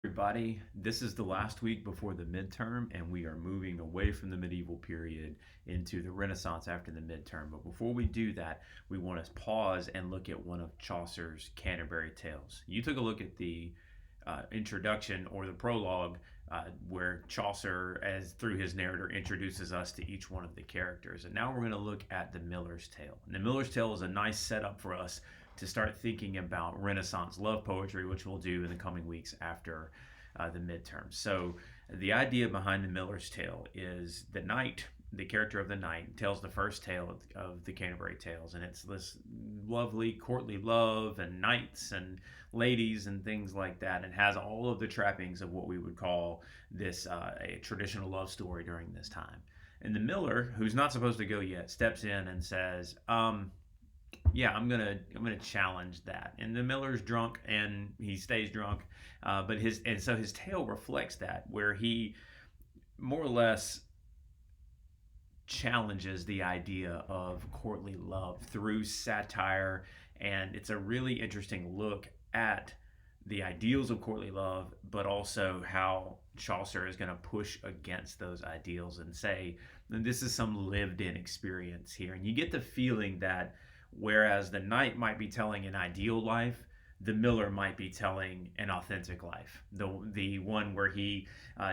Everybody, this is the last week before the midterm, and we are moving away from the medieval period into the Renaissance after the midterm. But before we do that, we want to pause and look at one of Chaucer's Canterbury Tales. You took a look at the introduction or the prologue, where Chaucer, as through his narrator, introduces us to each one of the characters. And now we're going to look at the Miller's Tale. And the Miller's Tale is a nice setup for us to start thinking about Renaissance love poetry, which we'll do in the coming weeks after the midterm. So, the idea behind the Miller's Tale is the knight, the character of the knight, tells the first tale of the Canterbury Tales, and it's this lovely courtly love and knights and ladies and things like that, and has all of the trappings of what we would call this a traditional love story during this time. And the miller, who's not supposed to go yet, steps in and says, yeah, I'm gonna challenge that. And the miller's drunk, and he stays drunk, but his tale reflects that, where he more or less challenges the idea of courtly love through satire, and it's a really interesting look at the ideals of courtly love, but also how Chaucer is going to push against those ideals and say this is some lived-in experience here, and you get the feeling that whereas the knight might be telling an ideal life, the miller might be telling an authentic life, the one where he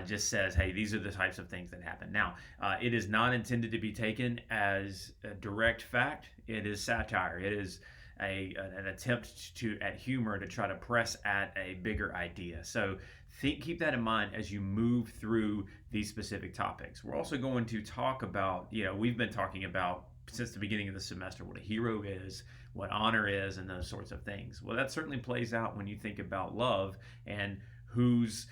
just says, hey, these are the types of things that happen. Now, it is not intended to be taken as a direct fact. It is satire. It is an attempt at humor to try to press at a bigger idea. So keep that in mind as you move through these specific topics. We're also going to talk about, we've been talking about since the beginning of the semester what a hero is, what honor is, and those sorts of things. Well, that certainly plays out when you think about love and who's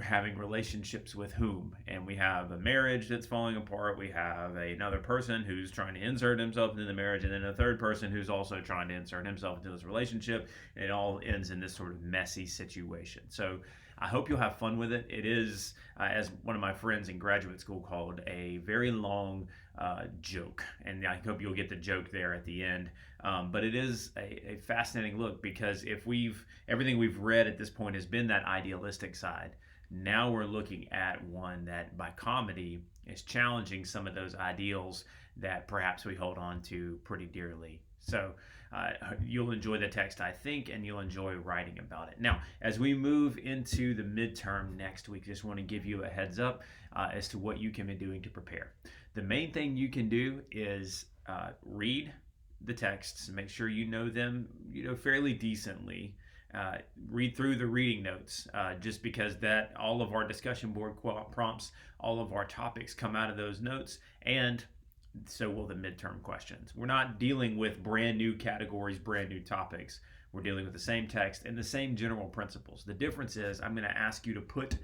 having relationships with whom. And we have a marriage that's falling apart. We have another person who's trying to insert himself into the marriage, and then a third person who's also trying to insert himself into this relationship. And it all ends in this sort of messy situation. So I hope you'll have fun with it. It is, as one of my friends in graduate school called, a very long joke. And I hope you'll get the joke there at the end. But it is a fascinating look, because if everything we've read at this point has been that idealistic side, now we're looking at one that by comedy is challenging some of those ideals that perhaps we hold on to pretty dearly. So you'll enjoy the text, I think, and you'll enjoy writing about it. Now, as we move into the midterm next week, just want to give you a heads up as to what you can be doing to prepare. The main thing you can do is read the texts, make sure you know them, fairly decently. Read through the reading notes, just because that all of our discussion board prompts, all of our topics come out of those notes, and so will the midterm questions. We're not dealing with brand new categories, brand new topics. We're dealing with the same text and the same general principles. The difference is I'm going to ask you to put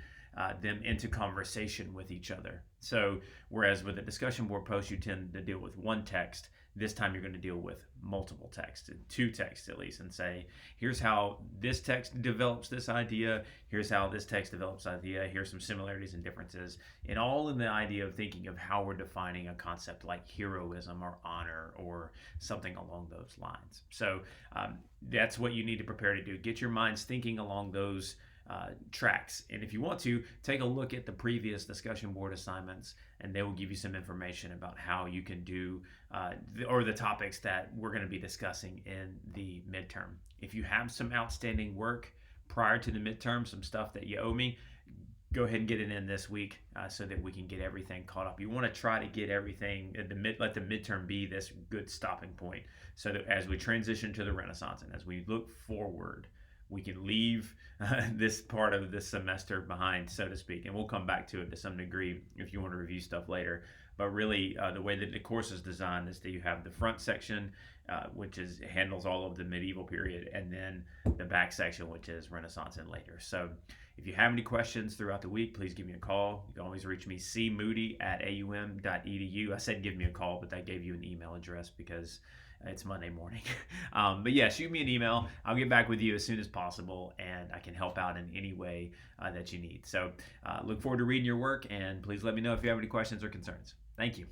them into conversation with each other. So whereas with a discussion board post you tend to deal with one text, this time you're going to deal with multiple texts, two texts at least, and say, here's how this text develops this idea, here's how this text develops idea, here's some similarities and differences, and all in the idea of thinking of how we're defining a concept like heroism or honor or something along those lines. So that's what you need to prepare to do. Get your minds thinking along those tracks. And if you want to, take a look at the previous discussion board assignments, and they will give you some information about how you can do the topics that we're going to be discussing in the midterm. If you have some outstanding work prior to the midterm, some stuff that you owe me, go ahead and get it in this week so that we can get everything caught up. You want to try to get everything let the midterm be this good stopping point, so that as we transition to the Renaissance and as we look forward, we can leave this part of this semester behind, so to speak, and we'll come back to it to some degree if you want to review stuff later. But really, the way that the course is designed is that you have the front section, which handles all of the medieval period, and then the back section, which is Renaissance and later. So if you have any questions throughout the week, please give me a call. You can always reach me, cmoody@aum.edu. I said give me a call, but that gave you an email address because it's Monday morning. But yeah, shoot me an email. I'll get back with you as soon as possible, and I can help out in any way that you need. So look forward to reading your work, and please let me know if you have any questions or concerns. Thank you.